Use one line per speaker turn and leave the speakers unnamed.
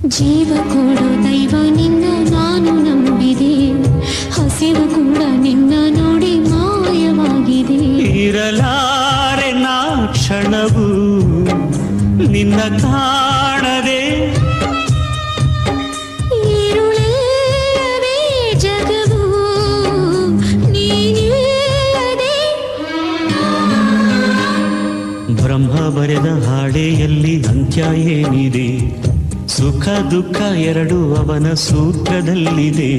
ಜೀವ ಕೊಡೋ ದೈವ ನಿನ್ನ ನಾನು ನಂಬಿದೆ, ಹಸಿವು ಕೂಡ ನಿನ್ನ ನೋಡಿ ಮಾಯವಾಗಿದೆ.
ಇರಲಾರೆ ನಾ ಕ್ಷಣವು ನಿನ್ನ ಕಾಣದೆ,
ಈರುಳೇ ಜಗವು ನೀನಿಲ್ಲದೆ.
ಬ್ರಹ್ಮ ಬರೆದ ಹಾಡೆಯಲ್ಲಿ ಅಂತ್ಯ ಏನಿದೆ, ಸುಖ ದುಃಖ ಎರಡು ಅವನ ಸೂತ್ರದಲ್ಲಿದೆ.